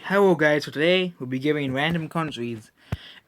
Hello guys, so today we'll be giving random countries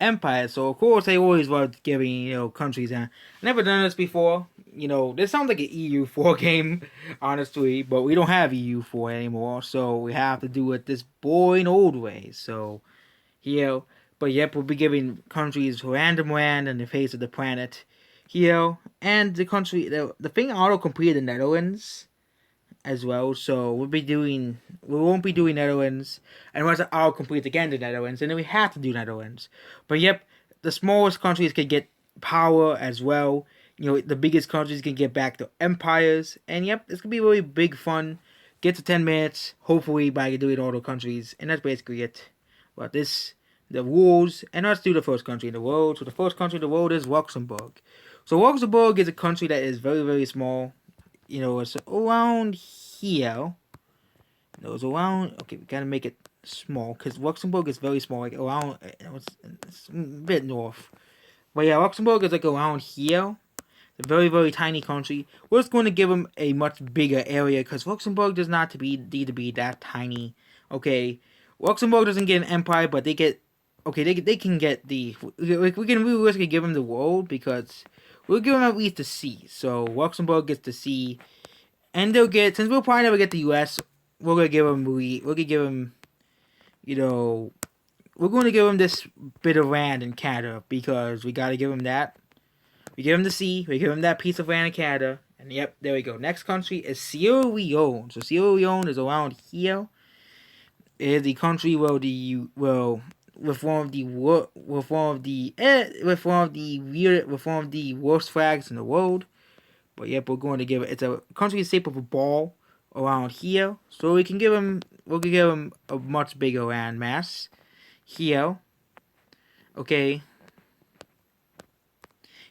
empires. So of course I always love giving, countries, and I've never done this before. This sounds like an EU4 game, honestly, but we don't have EU4 anymore, so we have to do it this boring old way. So here, but yep, we'll be giving countries random land on the face of the planet here, and the thing auto complete the Netherlands as well. So we won't be doing Netherlands unless I'll complete again the Netherlands, and then we have to do Netherlands. But yep, the smallest countries can get power as well. The biggest countries can get back to empires, and yep, it's gonna be really big fun. Get to 10 minutes, hopefully by doing all the countries, and that's basically it. But the rules, and let's do the first country in the world. So the first country in the world is Luxembourg. So Luxembourg is a country that is very, very small. It's around here. It's around. Okay, we gotta make it small because Luxembourg is very small. Like around. It's a bit north. But yeah, Luxembourg is like around here. It's a very, very tiny country. We're just going to give them a much bigger area because Luxembourg does not need to be that tiny. Okay, Luxembourg doesn't get an empire, but they get. Okay, they can get the. We can realistically give them the world because we'll give them at least the sea. So Luxembourg gets the sea, and they'll get, since we'll probably never get the U.S. We're gonna give them we're going to give them this bit of land in Canada because we gotta give them that. We give them the sea. We give them that piece of land in Canada, and yep, there we go. Next country is Sierra Leone. So Sierra Leone is around here. It is the country where with one of the worst flags in the world. But yep, we're going to give it. It's a country shape of a ball around here, so we can give them a much bigger land mass here. Okay.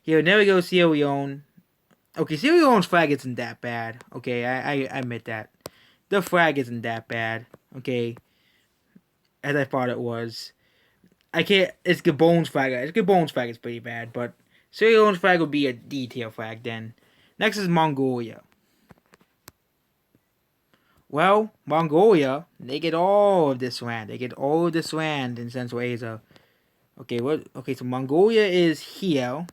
Here, there we go, Sierra Leone. Okay, Sierra Leone's flag isn't that bad. Okay, I admit that. The flag isn't that bad. Okay. As I thought it was. It's Gabon's flag. Gabon's flag is pretty bad, but Sierra Leone's flag would be a detail flag then. Next is Mongolia. Well, Mongolia, they get all of this land. They get all of this land in Central Asia. Okay, so Mongolia is here,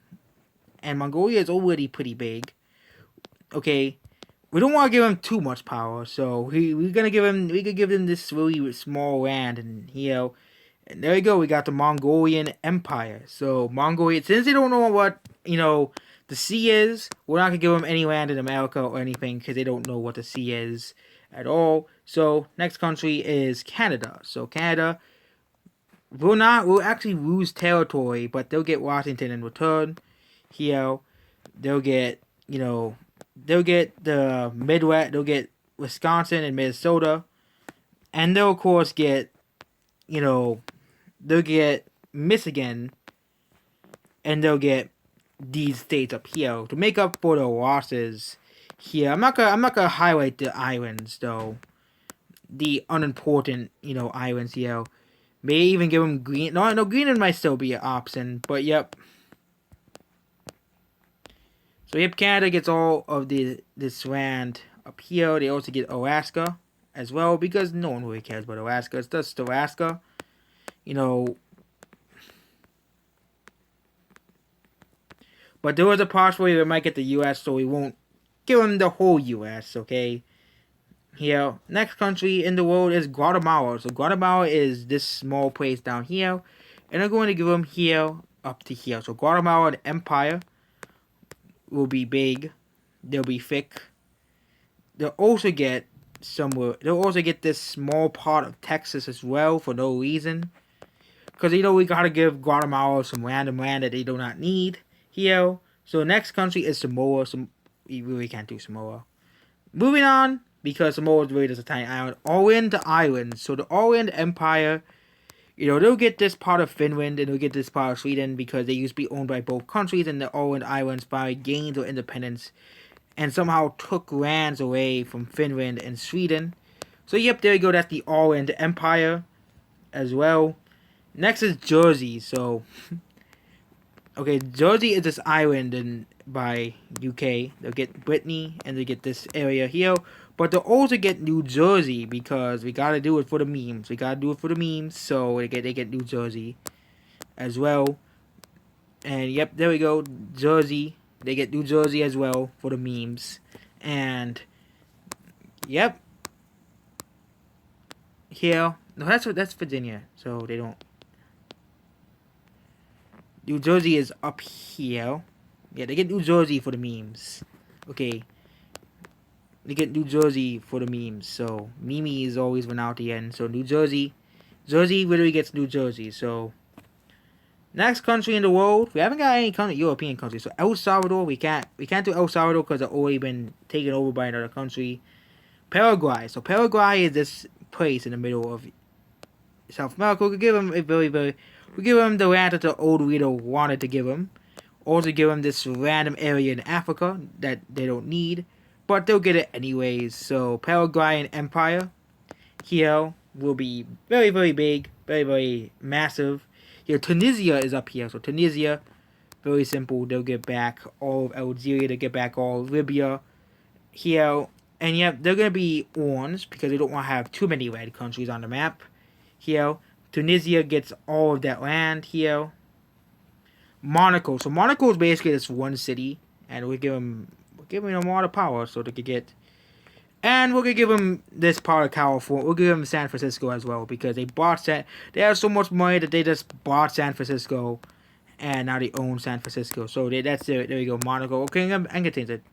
and Mongolia is already pretty big. Okay, we don't want to give them too much power, so we could give them this really small land, and and there you go. We got the Mongolian Empire. So Mongolia, since they don't know what the sea is, we're not gonna give them any land in America or anything because they don't know what the sea is at all. So next country is Canada. So Canada will actually lose territory, but they'll get Washington in return. Here, they'll get the Midwest. They'll get Wisconsin and Minnesota, and they'll of course get they'll get Michigan, and they'll get these states up here to make up for the losses here. I'm not gonna highlight the islands though, the unimportant islands here. May even give them green. No, Greenland might still be an option, but yep. So yep, Canada gets all of this land up here. They also get Alaska as well because no one really cares about Alaska. It's just Alaska. But there was a possibility we might get the U.S., so we won't give them the whole U.S., okay? Here, next country in the world is Guatemala. So Guatemala is this small place down here, and I'm going to give them here up to here. So Guatemala, the empire, will be big. They'll be thick. They'll also get this small part of Texas as well for no reason. Because, we gotta give Guatemala some random land that they do not need here. So next country is Samoa. We really can't do Samoa. Moving on, because Samoa is really just a tiny island. Orient Islands. So the Orient Empire, they'll get this part of Finland and they'll get this part of Sweden because they used to be owned by both countries, and the Orient Islands finally gained their independence and somehow took lands away from Finland and Sweden. So yep, there you go. That's the Orient Empire as well. Next is Jersey. So, okay, Jersey is this island by UK. They'll get Brittany and they get this area here. But they'll also get New Jersey because we gotta do it for the memes. We gotta do it for the memes, so they get New Jersey as well. And yep, there we go, Jersey. They get New Jersey as well for the memes. And yep, here. No, that's Virginia. So they don't. New Jersey is up here. Yeah, they get New Jersey for the memes. Okay. They get New Jersey for the memes. So Mimi is always one out at the end. So New Jersey. Jersey literally gets New Jersey. So next country in the world. We haven't got any European countries. So El Salvador, we can't do El Salvador because it's already been taken over by another country. Paraguay. So Paraguay is this place in the middle of South America. We could give them we give them the land that the old reader wanted to give them. Also give them this random area in Africa that they don't need. But they'll get it anyways. So Paraguayan Empire here will be very, very big. Very, very massive. Here, Tunisia is up here. So Tunisia, very simple. They'll get back all of Algeria. They'll get back all of Libya. Here. And yep, they're going to be orange because they don't want to have too many red countries on the map. Here. Tunisia gets all of that land here. Monaco. So Monaco is basically this one city. And we're giving them all the power so they could get. And we're going to give them this part of California. We'll give them San Francisco as well. Because they have so much money that they just bought San Francisco. And now they own San Francisco. So that's it. There we go. Monaco. Okay, I'm going to change it.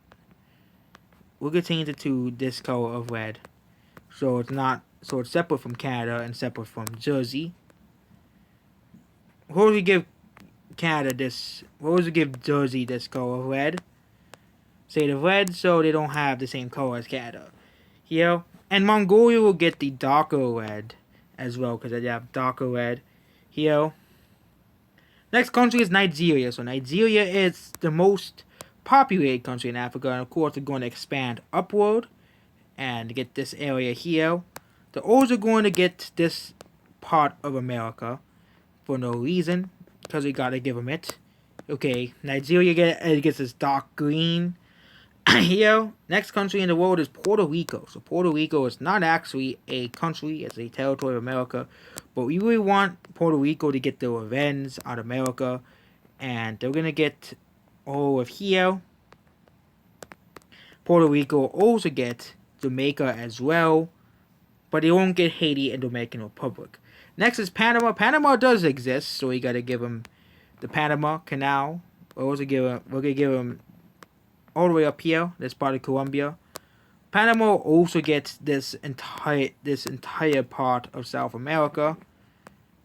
We're going to change it to this color of red. So it's separate from Canada and separate from Jersey. What would we give Canada this? What would we give Jersey this color of red? Say the red so they don't have the same color as Canada. Here. And Mongolia will get the darker red as well because they have darker red. Here. Next country is Nigeria. So Nigeria is the most populated country in Africa. And of course they're going to expand upward. And get this area here. They're also going to get this part of America. For no reason. Because we gotta give them it. Okay. Nigeria gets this dark green. Here, next country in the world is Puerto Rico. So Puerto Rico is not actually a country, it's a territory of America. But we really want Puerto Rico to get the revenge on America. And they're going to get all of here. Puerto Rico will also get Jamaica as well. But they won't get Haiti and Dominican Republic. Next is Panama. Panama does exist, so we got to give them the Panama Canal. We're going to give them all the way up here, this part of Colombia. Panama also gets this entire part of South America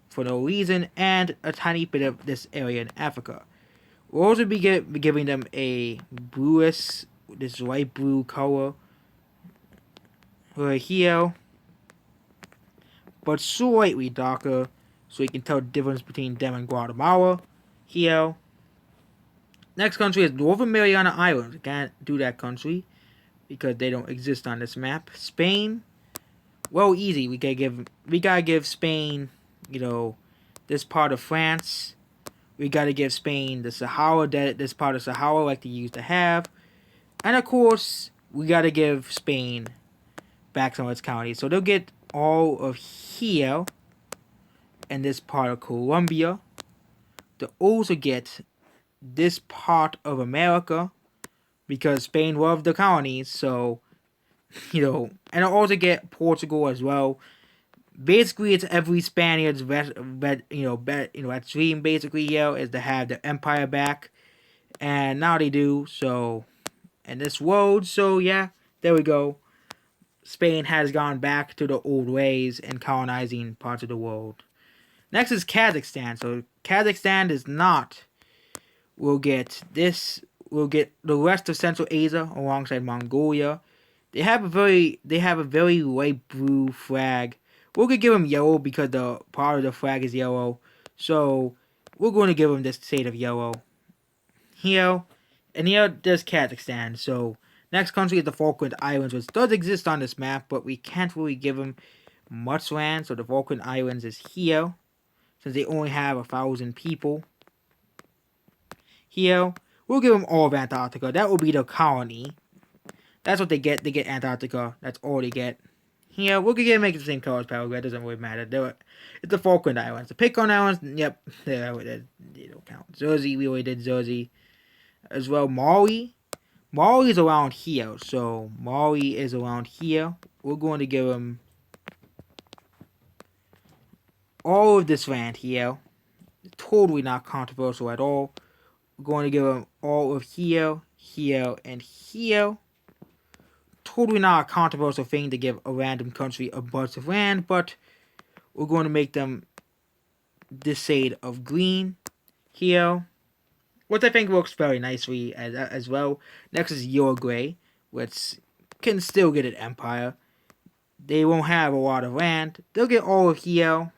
for no reason, and a tiny bit of this area in Africa. We'll also be giving them a bluish, this light blue color right here, but slightly darker, so you can tell the difference between them and Guatemala. Here. Next country is Northern Mariana Islands. We can't do that country because they don't exist on this map. Spain, well, easy. We gotta give Spain, this part of France. We gotta give Spain the Sahara, this part of Sahara like they used to have, and of course we gotta give Spain back some of its counties. So they'll get all of here, and this part of Colombia. They'll also get this part of America because Spain loved the colonies, so and I'll also get Portugal as well. Basically, it's every Spaniard's that dream basically here is to have the empire back, and now they do. So in this world, so yeah, there we go. Spain has gone back to the old ways and colonizing parts of the world. Next is Kazakhstan. So Kazakhstan is not. We'll get this. We'll get the rest of Central Asia alongside Mongolia. They have a very light blue flag. We're gonna give them yellow because the part of the flag is yellow. So we're going to give them this shade of yellow. Here, and here there's Kazakhstan. So next country is the Falkland Islands, which does exist on this map, but we can't really give them much land. So the Falkland Islands is here, since they only have 1,000 people. Here, we'll give them all of Antarctica. That will be the colony. That's what they get. They get Antarctica. That's all they get. Here, we're gonna make it the same color as Paraguay. It doesn't really matter. It's the Falkland Islands. The Pitcairn Islands, yep, they don't count. Jersey, we already did Jersey. As well, Mali. Mali is around here. So, Mali is around here. We're going to give them all of this land here. Totally not controversial at all. We're going to give them all of here, here, and here. Totally not a controversial thing to give a random country a bunch of land, but we're going to make them this shade of green here, which I think works very nicely as well. Next is Uruguay, which can still get an empire. They won't have a lot of land. They'll get all of here,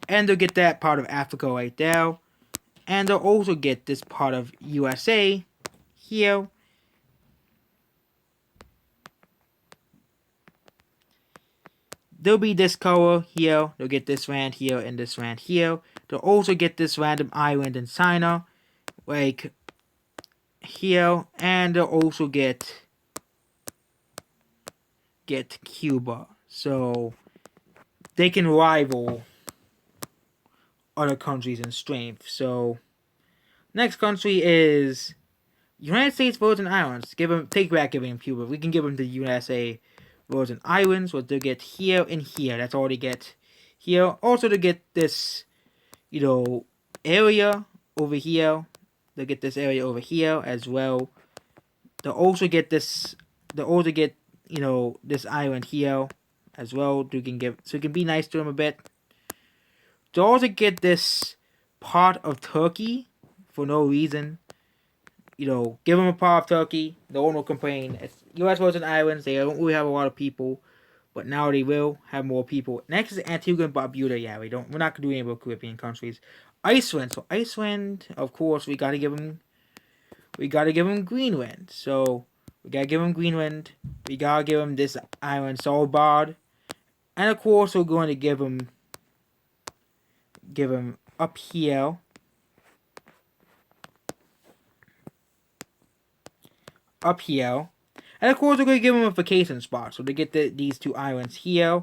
and they'll get that part of Africa right there, and they'll also get this part of USA here. There'll be this color here. They'll get this land here and this land here. They'll also get this random island in China, like here, and they'll also get Cuba. So they can rival other countries in strength. So next country is United States Virgin Islands. Take back giving them Cuba. We can give them the USA Virgin Islands, what they'll get here and here. That's all they get here. Also, to get this, area over here. They'll get this area over here as well. They'll also get this. They'll also get, this island here as well. So it can be nice to them a bit. They'll also get this part of Turkey for no reason. Give them a part of Turkey. No one will complain. It's U.S. Virgin Islands. They don't really have a lot of people, but now they will have more people. Next is Antigua and Barbuda. Yeah, we're not gonna do any of the Caribbean countries. Iceland. So Iceland, of course, we gotta give them Greenland. So we gotta give them Greenland. We gotta give them this island, Svalbard, and of course we're going to give them up here. Up here. And of course, we're going to give them a vacation spot. So they get these two islands here.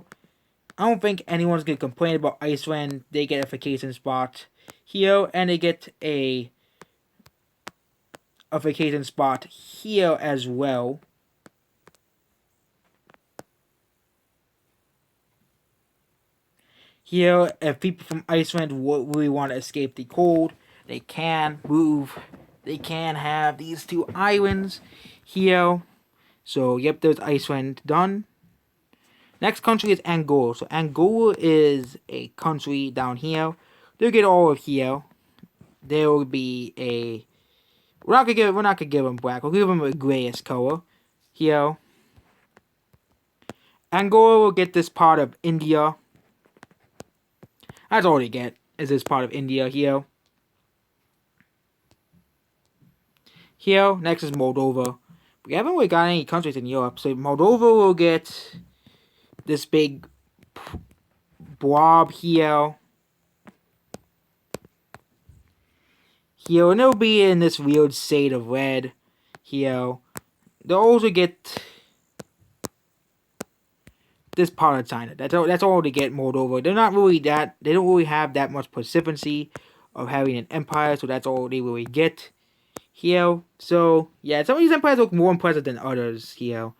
I don't think anyone's going to complain about Iceland. They get a vacation spot here. And they get a vacation spot here as well. Here, if people from Iceland really want to escape the cold, they can move. They can have these two islands here. So, yep, there's Iceland done. Next country is Angola. So, Angola is a country down here. They'll get all of here. There will be a... We're not gonna give them black. We'll give them a grayish color here. Angola will get this part of India. That's all they get, is this part of India here. Here, next is Moldova. We haven't really got any countries in Europe, so Moldova will get this big blob here. Here, and it'll be in this weird shade of red here. They'll also get this part of China. That's all they get, Moldova. They don't really have that much precipitancy of having an empire, so that's all they really get here. So, yeah, some of these empires look more impressive than others here.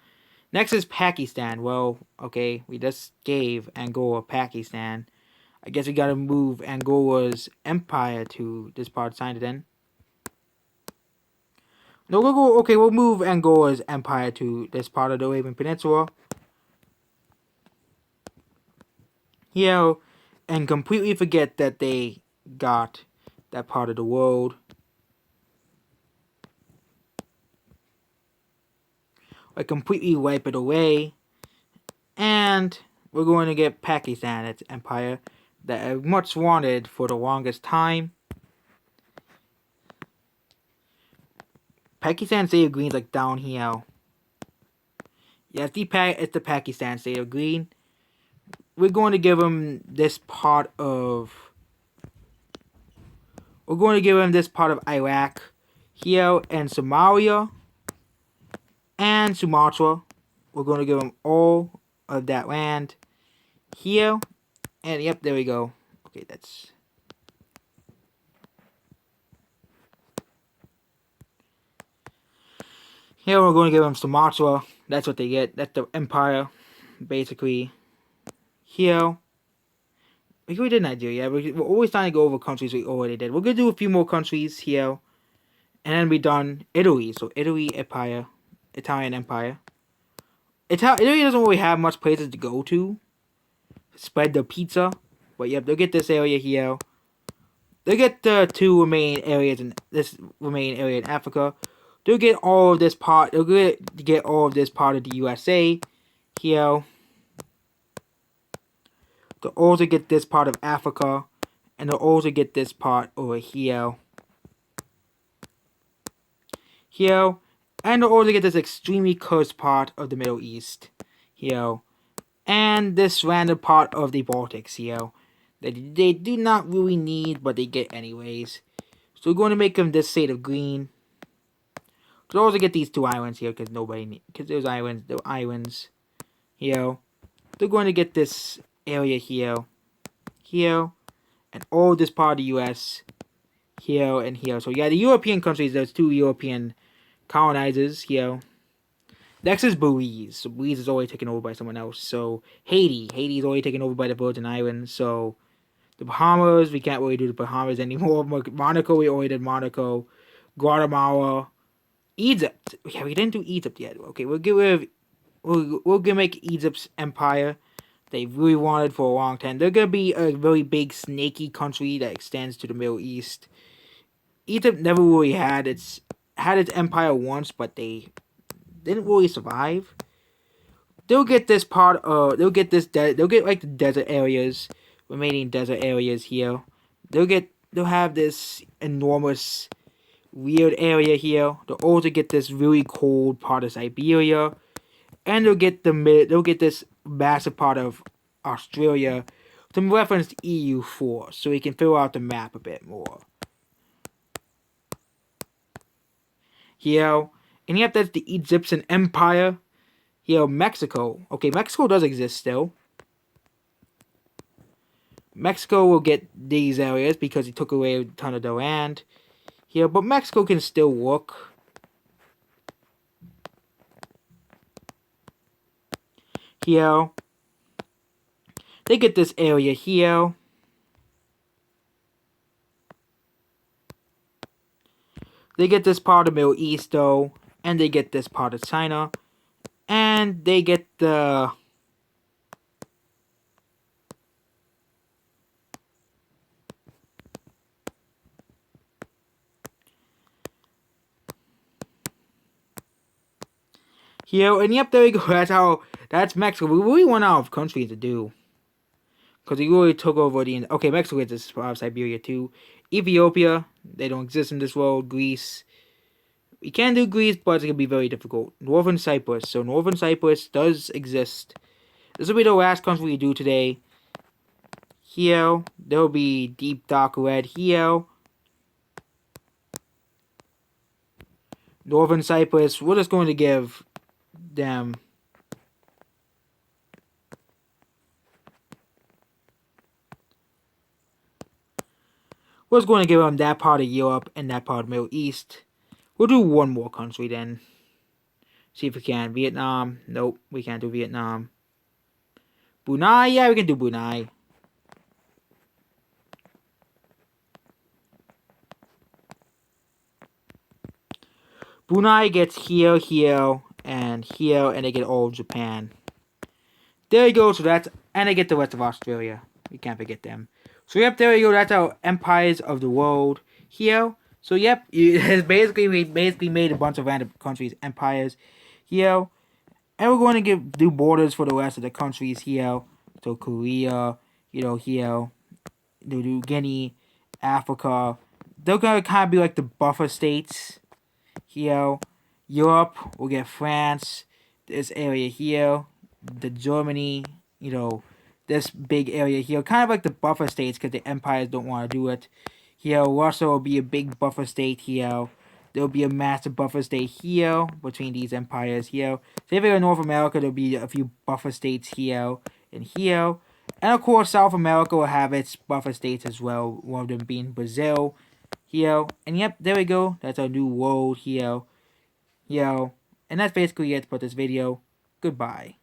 Next is Pakistan. Well, okay, we just gave Angola Pakistan. I guess we gotta move Angola's empire to this part of China then. No, we'll move Angola's empire to this part of the Arabian Peninsula. Here, and completely forget that they got that part of the world. I completely wipe it away. And we're going to get Pakistan, its empire, that I much wanted for the longest time. Pakistan State of Green's like down here. Yeah, it's the Pakistan State of Green. We're going to give them this part of... We're going to give them this part of Iraq here and Somalia. and Sumatra. We're going to give them all of that land here. And yep, there we go. Okay, that's... Here we're going to give them Sumatra. That's what they get. That's the empire, basically. Here. We did Nigeria. We're always trying to go over countries we already did. We're going to do a few more countries here. And then we're done. Italy. So Italy Empire. Italian Empire. Italy doesn't really have much places to go to. Spread the pizza. But yep, they'll get this area here. They'll get the two remaining areas in this remaining area in Africa. They'll get all of this part. They'll get all of this part of the USA here. They'll also get this part of Africa, and they'll also get this part over here. Here, and they'll also get this extremely cursed part of the Middle East here, and this random part of the Baltics here that they do not really need, but they get anyways. So we're going to make them this shade of green. They'll also get these two islands here because there's islands here. They're going to get this area here, and all this part of the U.S. here and here. So yeah, the European countries, there's two European colonizers here. Next is Belize. So Belize is already taken over by someone else. So Haiti is already taken over by the Virgin Islands. So the Bahamas, we can't really do the Bahamas anymore. Monaco, we already did Monaco. Guatemala, Egypt. Yeah, we didn't do Egypt yet. Okay, we'll get rid of. We're gonna make Egypt's empire. They really wanted for a long time. They're gonna be a very big snaky country that extends to the Middle East. Egypt never really had its empire once, but they didn't really survive. They'll get this part of. They'll get like the desert areas, remaining desert areas here. They'll have this enormous, weird area here. They'll also get this really cold part of Siberia. And they'll get this massive part of Australia to reference EU4, so we can fill out the map a bit more. Here, and yep, that's the Egyptian Empire. Here, Mexico. Okay, Mexico does exist still. Mexico will get these areas because he took away a ton of the land. Here, but Mexico can still work. Here, they get this area here. They get this part of the Middle East though, and they get this part of China, and they get the here, and yep, there we go. That's Mexico. We really went out of countries to do. Because we really took over okay, Mexico gets this part of Siberia too. Ethiopia, they don't exist in this world. Greece. We can do Greece, but it's going to be very difficult. Northern Cyprus. So Northern Cyprus does exist. This will be the last country we do today. Here, there will be deep dark red here. Northern Cyprus, we're just going to give them... We're just going to give them that part of Europe and that part of the Middle East. We'll do one more country then. See if we can. Vietnam. Nope, we can't do Vietnam. Brunei. Yeah, we can do Brunei. Brunei gets here, and they get all of Japan. There you go. So that's... And they get the rest of Australia. We can't forget them. So yep, there you go. That's our empires of the world here. So yep, we basically made a bunch of random countries empires here, and we're going to do borders for the rest of the countries here. So Korea, here, New Guinea, Africa. They're gonna kind of be like the buffer states here. Europe, we'll get France. This area here, the Germany, this big area here, kind of like the buffer states because the empires don't want to do it. Here, Russia will be a big buffer state here. there will be a massive buffer state here between these empires here. So if you're in North America, there will be a few buffer states here and here. And of course, South America will have its buffer states as well, one of them being Brazil here. And yep, there we go. That's our new world here. And that's basically it for this video. Goodbye.